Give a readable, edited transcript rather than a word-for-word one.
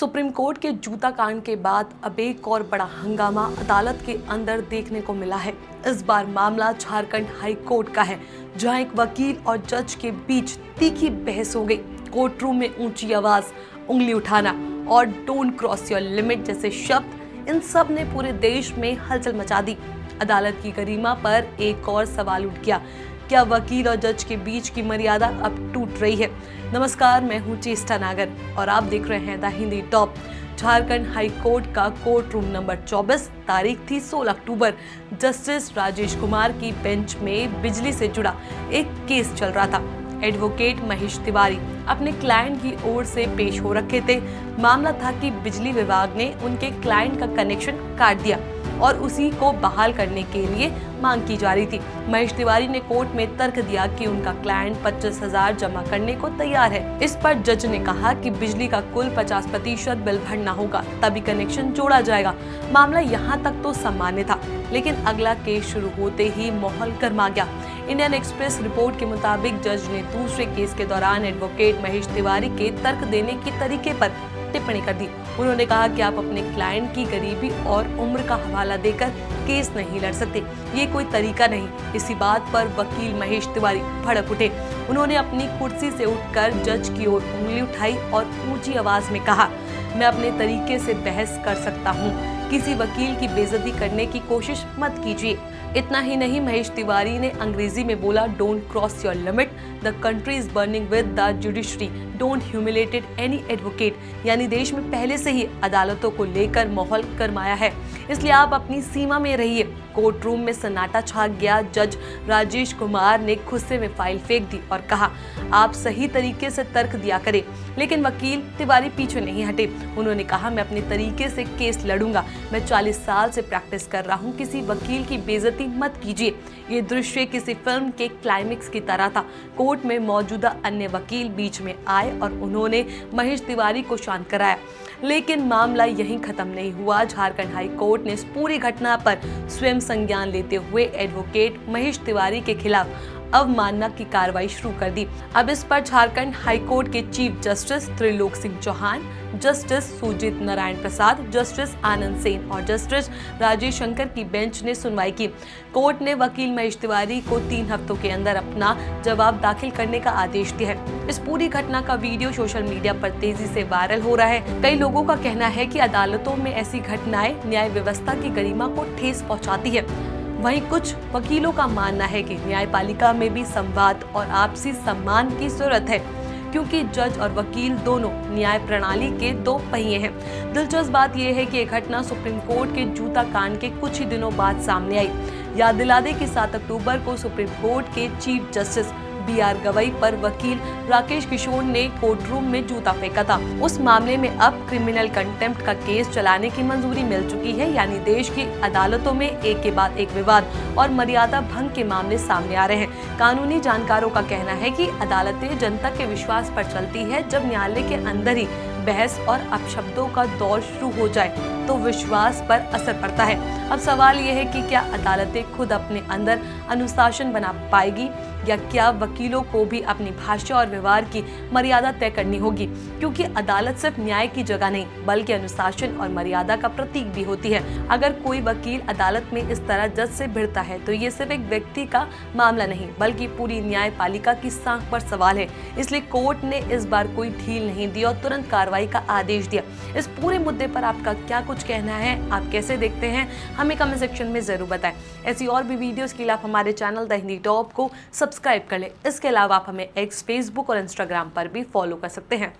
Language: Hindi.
सुप्रीम कोर्ट के जूता कांड के बाद अब एक और बड़ा हंगामा अदालत के अंदर देखने को मिला है। इस बार मामला झारखंड हाई कोर्ट का है, जहां एक वकील और जज के बीच तीखी बहस हो गई। कोर्ट रूम में ऊंची आवाज, उंगली उठाना और डोंट क्रॉस योर लिमिट जैसे शब्द, इन सब ने पूरे देश में हलचल मचा दी। अदालत की गरिमा पर एक और सवाल उठ गया, क्या वकील और जज के बीच की मर्यादा अब टूट रही है? नमस्कार, मैं हूं चेष्टा नागर और आप देख रहे हैं the Hindi top. Jharkhand high court का कोर्ट रूम नंबर 24, तारीख थी 16 अक्टूबर। जस्टिस राजेश कुमार की बेंच में बिजली से जुड़ा एक केस चल रहा था। एडवोकेट महेश तिवारी अपने क्लाइंट की ओर से पेश हो रखे थे। मामला था कि बिजली विभाग ने उनके क्लाइंट का कनेक्शन काट दिया और उसी को बहाल करने के लिए मांग की जा रही थी। महेश तिवारी ने कोर्ट में तर्क दिया कि उनका क्लाइंट 25,000 जमा करने को तैयार है। इस पर जज ने कहा कि बिजली का कुल 50% बिल भरना होगा, तभी कनेक्शन जोड़ा जाएगा। मामला यहाँ तक तो सामान्य था, लेकिन अगला केस शुरू होते ही माहौल गर्मा गया। इंडियन एक्सप्रेस रिपोर्ट के मुताबिक जज ने दूसरे केस के दौरान एडवोकेट महेश तिवारी के तर्क देने के तरीके पर टिप्पणी कर दी। उन्होंने कहा कि आप अपने क्लाइंट की गरीबी और उम्र का हवाला देकर केस नहीं लड़ सकते, ये कोई तरीका नहीं। इसी बात पर वकील महेश तिवारी भड़क उठे। उन्होंने अपनी कुर्सी से उठकर जज की ओर उंगली उठाई और ऊंची आवाज में कहा, मैं अपने तरीके से बहस कर सकता हूँ, किसी वकील की बेइज्जती करने की कोशिश मत कीजिए। इतना ही नहीं, महेश तिवारी ने अंग्रेजी में बोला, don't cross your limit, the country is burning with the judiciary, don't humiliated any advocate. यानी देश में पहले से ही अदालतों को लेकर माहौल गरमाया है, इसलिए आप अपनी सीमा में रहिए। कोर्ट रूम में सन्नाटा छा गया। जज राजेश कुमार ने गुस्से में फाइल फेंक दी और कहा, आप सही तरीके से तर्क दिया करें। लेकिन वकील तिवारी पीछे नहीं हटे। उन्होंने कहा, मैं अपने तरीके से केस लड़ूंगा, मैं 40 साल से प्रैक्टिस कर रहा हूँ, किसी वकील की बेइज्जती मत कीजिए। ये दृश्य किसी फिल्म के क्लाइमेक्स की तरह था। कोर्ट में मौजूदा अन्य वकील बीच में आए और उन्होंने महेश तिवारी को शांत कराया। लेकिन मामला यहीं खत्म नहीं हुआ। झारखंड हाई कोर्ट ने इस पूरी घटना पर स्वयं संज्ञान लेते हुए एडवोकेट महेश तिवारी के खिलाफ अवमानना की कार्रवाई शुरू कर दी। अब इस पर झारखंड हाई कोर्ट के chief justice Trilok Singh Chauhan, justice Sujit Narayan Prasad, justice Anand Sen और जस्टिस राजेश शंकर की बेंच ने सुनवाई की। कोर्ट ने वकील महेश तिवारी को 3 हफ्तों के अंदर अपना जवाब दाखिल करने का आदेश दिया है। इस पूरी घटना का वीडियो सोशल मीडिया पर तेजी से वायरल हो रहा है। कई लोगों का कहना है कि अदालतों में ऐसी घटनाएं न्याय व्यवस्था की गरिमा को ठेस पहुंचाती है। वहीं कुछ वकीलों का मानना है कि न्यायपालिका में भी संवाद और आपसी सम्मान की जरूरत है, क्योंकि जज और वकील दोनों न्याय प्रणाली के 2 पहिए हैं। दिलचस्प बात यह है कि ये घटना सुप्रीम कोर्ट के जूता कांड के कुछ ही दिनों बाद सामने आई। याद दिला दें कि 7 अक्टूबर को सुप्रीम कोर्ट के चीफ जस्टिस BR गवई पर वकील राकेश किशोर ने कोर्ट रूम में जूता फेंका था। उस मामले में अब क्रिमिनल कंटेम्प्ट का केस चलाने की मंजूरी मिल चुकी है। यानी देश की अदालतों में एक के बाद एक विवाद और मर्यादा भंग के मामले सामने आ रहे हैं। कानूनी जानकारों का कहना है कि अदालतें जनता के विश्वास पर चलती है। जब न्यायालय के अंदर ही बहस और अपशब्दों का दौर शुरू हो जाए तो विश्वास पर असर पड़ता है। अब सवाल यह है कि क्या अदालतें खुद अपने अंदर अनुशासन बना पाएगी, या क्या वकीलों को भी अपनी भाषा और व्यवहार की मर्यादा तय करनी होगी, क्योंकि अदालत सिर्फ न्याय की जगह नहीं बल्कि अनुशासन और मर्यादा का प्रतीक भी होती है। अगर कोई वकील अदालत में इस तरह जज से भिड़ता है तो ये सिर्फ एक व्यक्ति का मामला नहीं बल्कि पूरी न्यायपालिका की सांख पर सवाल है। इसलिए कोर्ट ने इस बार कोई ढील नहीं दी और तुरंत कार्रवाई का आदेश दिया। इस पूरे मुद्दे पर आपका क्या कुछ कहना है, आप कैसे देखते हैं, हमें कमेंट सेक्शन में जरूर बताएं। ऐसी और भी वीडियोस के लिए आप हमारे चैनल द हिंदी टॉप को सब्सक्राइब कर लें। इसके अलावा आप हमें एक्स, फेसबुक और इंस्टाग्राम पर भी फॉलो कर सकते हैं।